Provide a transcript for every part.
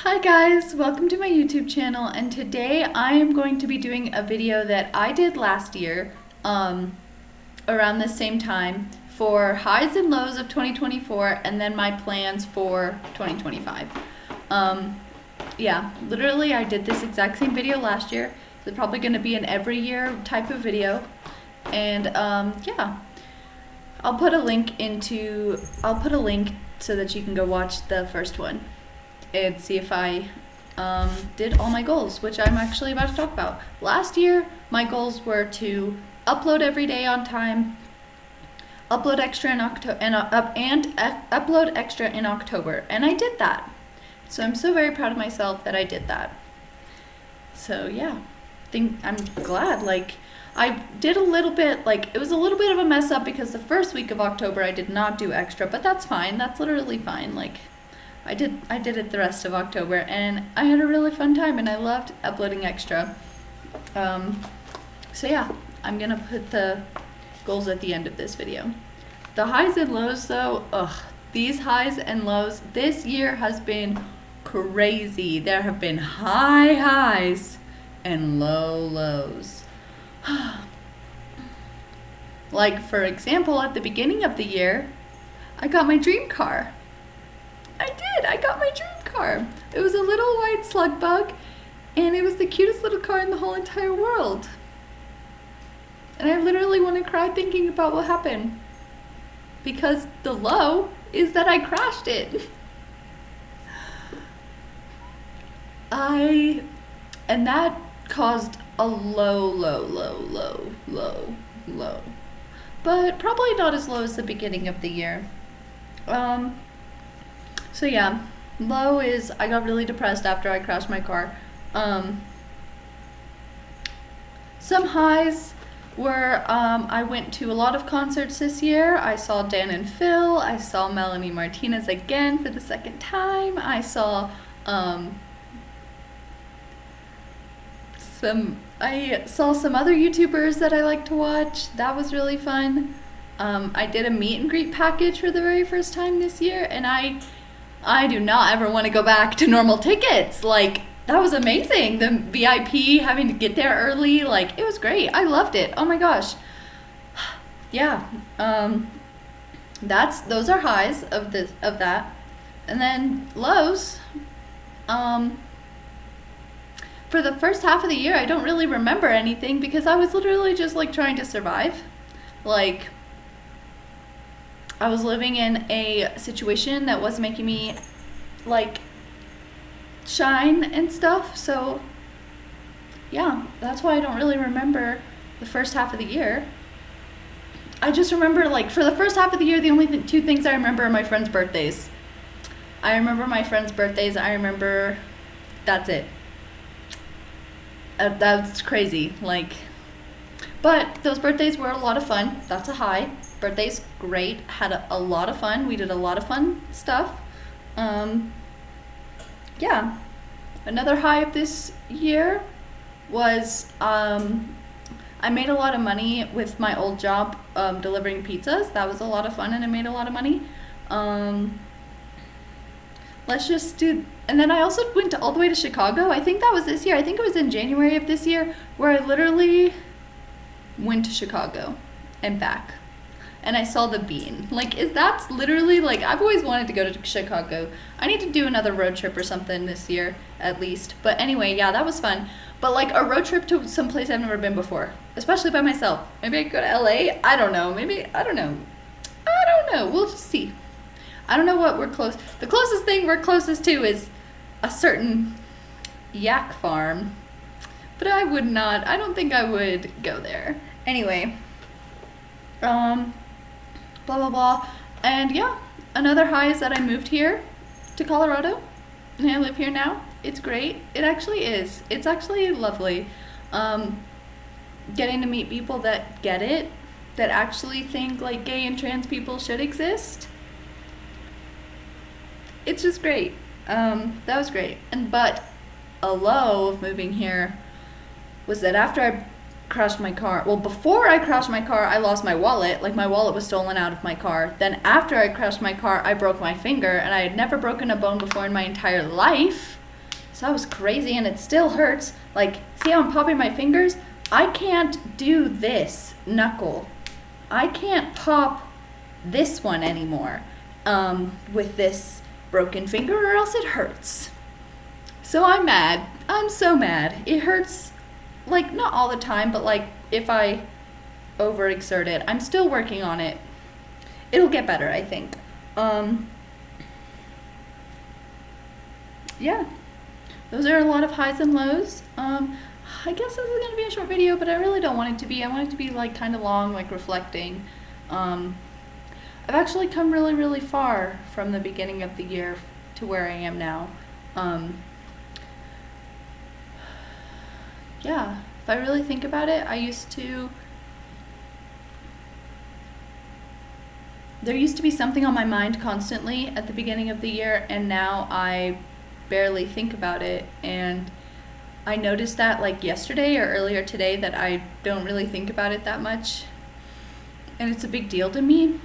Hi guys, welcome to my YouTube channel, and today I am going to be doing a video that I did last year around the same time for highs and lows of 2024 and then my plans for 2025. Yeah, literally I did this exact same video last year. It's probably going to be an every year type of video, and yeah, I'll put a link so that you can go watch the first one and see if I did all my goals, which I'm actually about to talk about. Last year, my goals were to upload every day on time, upload extra in October, upload extra in October, and I did that. So I'm so very proud of myself that I did that. So yeah, I'm glad. I did a little bit, it was a little bit of a mess up because the first week of October I did not do extra, but that's fine. That's literally fine. I did it the rest of October, and I had a really fun time, and I loved uploading extra. So yeah, I'm gonna put the goals at the end of this video. The highs and lows though, these highs and lows this year has been crazy. There have been high highs and low lows. Like, for example, at the beginning of the year, I got my dream car. I got my dream car. It was a little white slug bug, and it was the cutest little car in the whole entire world. And I literally want to cry thinking about what happened. Because the low is that I crashed it. And that caused a low. But probably not as low as the beginning of the year. So yeah, low is I got really depressed after I crashed my car. Some highs were I went to a lot of concerts this year. I saw Dan and Phil. I saw Melanie Martinez again for the second time. I saw some other YouTubers that I like to watch. That was really fun. I did a meet and greet package for the very first time this year, and I do not ever want to go back to normal tickets. That was amazing. The VIP, having to get there early, it was great. I loved it. Oh my gosh. Yeah. Those are highs of that. And then lows. For the first half of the year, I don't really remember anything because I was literally just trying to survive. I was living in a situation that was making me shine and stuff, so yeah, that's why I don't really remember the first half of the year. I just remember for the first half of the year, the only two things I remember are my friends' birthdays. I remember my friends' birthdays. That's it. That's crazy. But those birthdays were a lot of fun. That's a high. Birthday's great. Had a lot of fun. We did a lot of fun stuff. Yeah. Another high of this year was I made a lot of money with my old job delivering pizzas. That was a lot of fun, and I made a lot of money. And then I also went all the way to Chicago. I think that was this year. I think it was in January of this year where I literally went to Chicago and back. And I saw the Bean. That's literally, I've always wanted to go to Chicago. I need to do another road trip or something this year, at least. But anyway, yeah, that was fun. But, a road trip to some place I've never been before. Especially by myself. Maybe I could go to LA? I don't know. I don't know. We'll just see. I don't know what we're close. The closest thing we're closest to is a certain yak farm. But I don't think I would go there. Anyway. Blah blah blah. And yeah, another high is that I moved here to Colorado and I live here now. It's great. It actually is. It's actually lovely. Getting to meet people that get it, that actually think gay and trans people should exist. It's just great. That was great. But a low of moving here was that after I crashed my car. Well, before I crashed my car, I lost my wallet. My wallet was stolen out of my car. Then after I crashed my car, I broke my finger, and I had never broken a bone before in my entire life. So that was crazy, and it still hurts. Like, see how I'm popping my fingers? I can't do this knuckle. I can't pop this one anymore with this broken finger, or else it hurts. So I'm mad. I'm so mad. It hurts, like, not all the time, but like if I overexert it. I'm still working on it. It'll get better, I think. Yeah. Those are a lot of highs and lows. I guess this is going to be a short video, but I really don't want it to be. I want it to be like kind of long, like reflecting. I've actually come really, really far from the beginning of the year to where I am now. Yeah, if I really think about it, there used to be something on my mind constantly at the beginning of the year, and now I barely think about it. And I noticed that like yesterday or earlier today that I don't really think about it that much, and it's a big deal to me,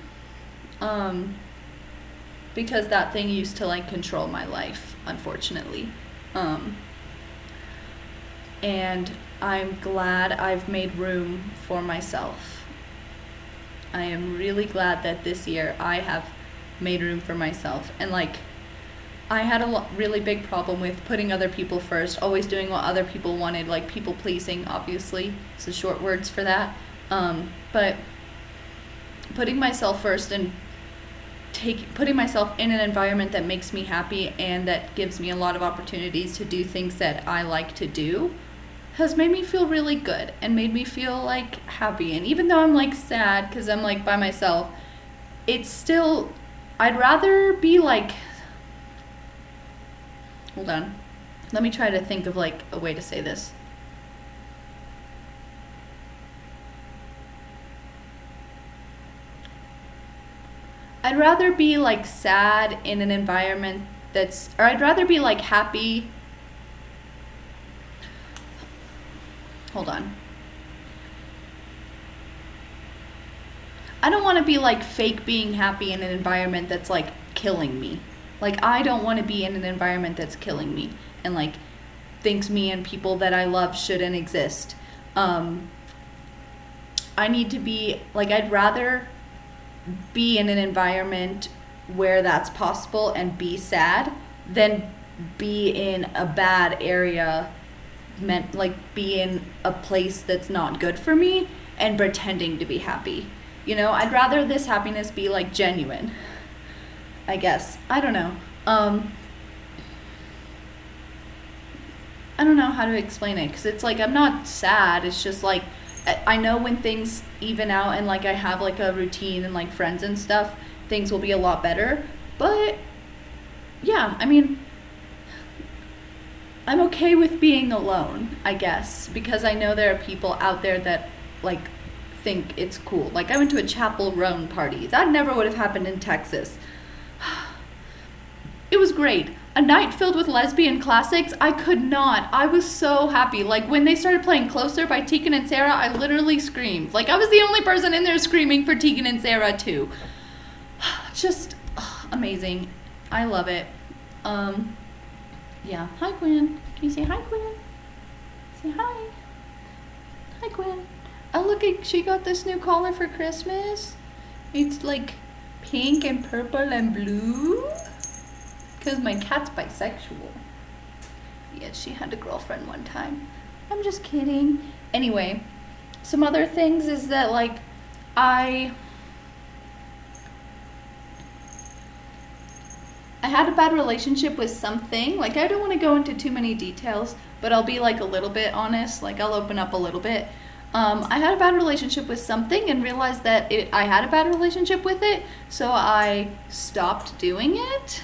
because that thing used to like control my life, unfortunately. And I'm glad I've made room for myself. I am really glad that this year I have made room for myself. And like, I had a really big problem with putting other people first, always doing what other people wanted, like people pleasing, obviously. It's the short words for that. But putting myself first and putting myself in an environment that makes me happy and that gives me a lot of opportunities to do things that I like to do has made me feel really good and made me feel like happy. And even though I'm like sad because I'm like by myself, it's still, I'd rather be like, hold on, let me try to think of like a way to say this. I'd rather be like sad in an environment or I'd rather be like happy. Hold on. I don't want to be like fake being happy in an environment that's like killing me. Like, I don't want to be in an environment that's killing me and like thinks me and people that I love shouldn't exist. I need to be like, I'd rather be in an environment where that's possible and be sad than be in a bad area, be in a place that's not good for me and pretending to be happy. You know, I'd rather this happiness be like genuine, I guess. I don't know. I don't know how to explain it, because it's like I'm not sad. It's just like I know when things even out and like I have like a routine and like friends and stuff, things will be a lot better. But yeah, I mean, I'm okay with being alone, I guess, because I know there are people out there that like think it's cool. Like, I went to a Chapel Roan party. That never would have happened in Texas. It was great. A night filled with lesbian classics. I could not. I was so happy. Like, when they started playing Closer by Tegan and Sara, I literally screamed. Like, I was the only person in there screaming for Tegan and Sara too. Just amazing. I love it. Yeah. Hi, Quinn. Can you say hi, Quinn? Say hi. Hi, Quinn. Oh, look, she got this new collar for Christmas. It's like pink and purple and blue. Because my cat's bisexual. Yeah, she had a girlfriend one time. I'm just kidding. Anyway, some other things is that, like, I had a bad relationship with something. Like, I don't want to go into too many details, but I'll be, like, a little bit honest. Like, I'll open up a little bit. I had a bad relationship with something and realized that I had a bad relationship with it, so I stopped doing it.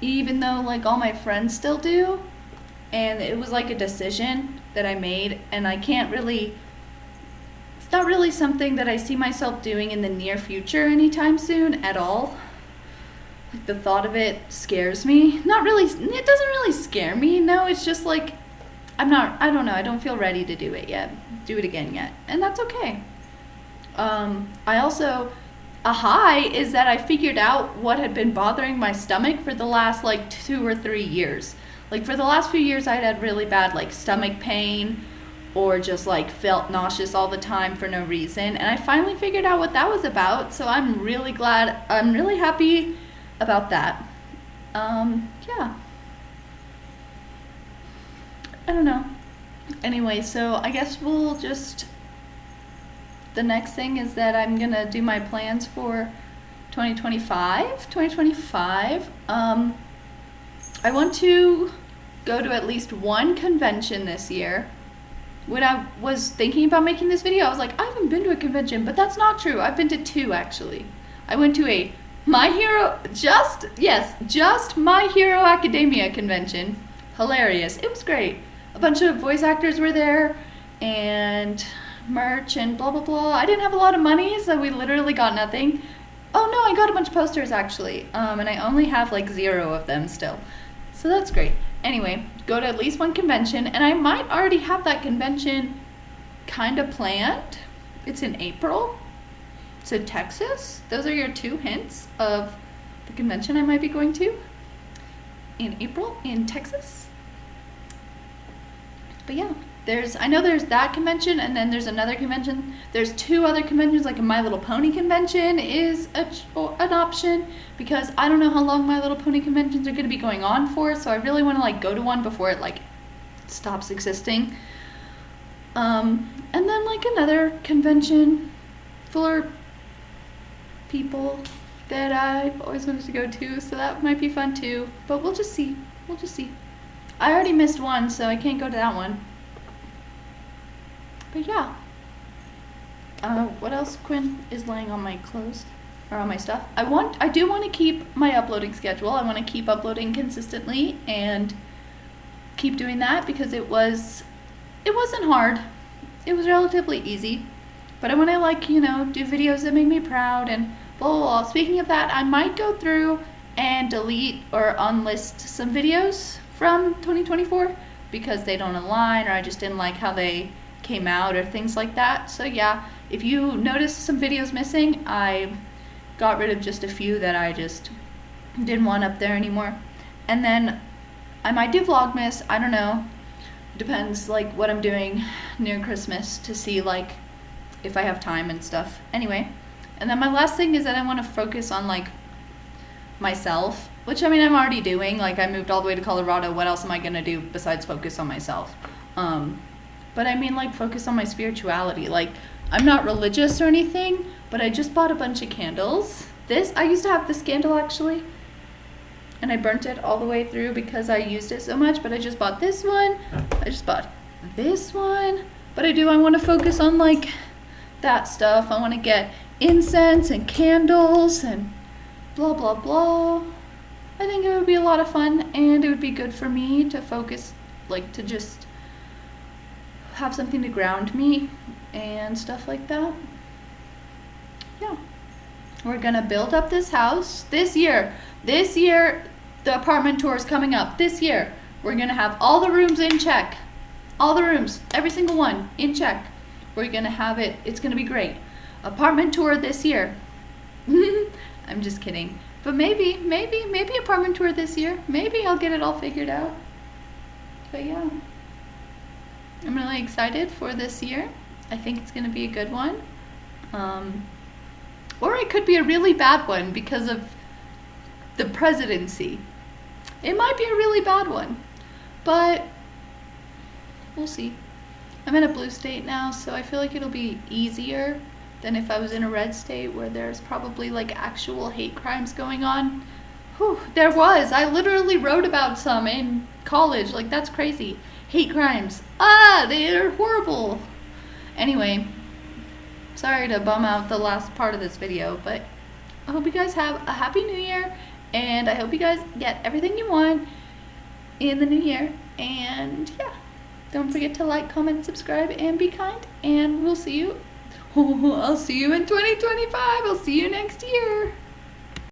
Even though like all my friends still do, and it was like a decision that I made, and it's not really something that I see myself doing in the near future anytime soon at all. Like, the thought of it scares me. Not really, it doesn't really scare me. No, it's just like I don't know, I don't feel ready to do it again yet, and that's okay. A high is that I figured out what had been bothering my stomach for the last like 2 or 3 years. Like for the last few years I'd had really bad like stomach pain or just like felt nauseous all the time for no reason, and I finally figured out what that was about, so I'm really happy about that. Yeah. I don't know. Anyway, so I guess we'll just, the next thing is that I'm gonna do my plans for 2025. I want to go to at least one convention this year. When I was thinking about making this video, I was like, I haven't been to a convention, but that's not true. I've been to 2 actually. I went to a just My Hero Academia convention. Hilarious. It was great. A bunch of voice actors were there and merch and blah blah blah. I didn't have a lot of money, so we literally got nothing. Oh no, I got a bunch of posters actually. And I only have like 0 of them still. So that's great. Anyway, go to at least one convention, and I might already have that convention kind of planned. It's in April. It's in Texas. Those are your 2 hints of the convention I might be going to in April in Texas. But yeah, I know there's that convention, and then there's another convention. There's 2 other conventions, like a My Little Pony convention is an option, because I don't know how long My Little Pony conventions are going to be going on for, so I really want to like go to one before it like stops existing. And then like another convention for people that I've always wanted to go to, so that might be fun too, but we'll just see. I already missed one, so I can't go to that one. But yeah. What else? Quinn is laying on my clothes, or on my stuff. I do want to keep my uploading schedule. I want to keep uploading consistently and keep doing that, because it wasn't hard. It was relatively easy. But I want to like, do videos that make me proud and blah blah blah. Speaking of that, I might go through and delete or unlist some videos from 2024 because they don't align, or I just didn't like how they came out or things like that. So yeah, if you notice some videos missing, I got rid of just a few that I just didn't want up there anymore. And then I might do Vlogmas, I don't know. Depends like what I'm doing near Christmas to see like if I have time and stuff. Anyway, and then my last thing is that I want to focus on like myself, which I mean I'm already doing. Like I moved all the way to Colorado. What else am I gonna do besides focus on myself? But I mean like focus on my spirituality. Like I'm not religious or anything, but I just bought a bunch of candles. I used to have this candle actually, and I burnt it all the way through because I used it so much, but I just bought this one. I just bought this one. But I want to focus on like that stuff. I want to get incense and candles and blah blah blah. I think it would be a lot of fun, and it would be good for me to focus, like to just have something to ground me and stuff like that. Yeah. We're gonna build up this house this year. The apartment tour is coming up this year. We're gonna have all the rooms in check. All the rooms, every single one in check. We're gonna have it. It's gonna be great. Apartment tour this year. I'm just kidding. But maybe apartment tour this year. Maybe I'll get it all figured out. But yeah. I'm really excited for this year. I think it's gonna be a good one. Or it could be a really bad one because of the presidency. It might be a really bad one, but we'll see. I'm in a blue state now, so I feel like it'll be easier than if I was in a red state where there's probably like actual hate crimes going on. Whew, there was. I literally wrote about some in college. Like, that's crazy. Hate crimes. They're horrible. Anyway, sorry to bum out the last part of this video, but I hope you guys have a happy new year, and I hope you guys get everything you want in the new year. And yeah, don't forget to like, comment, subscribe, and be kind, and we'll see you. I'll see you in 2025. I'll see you next year.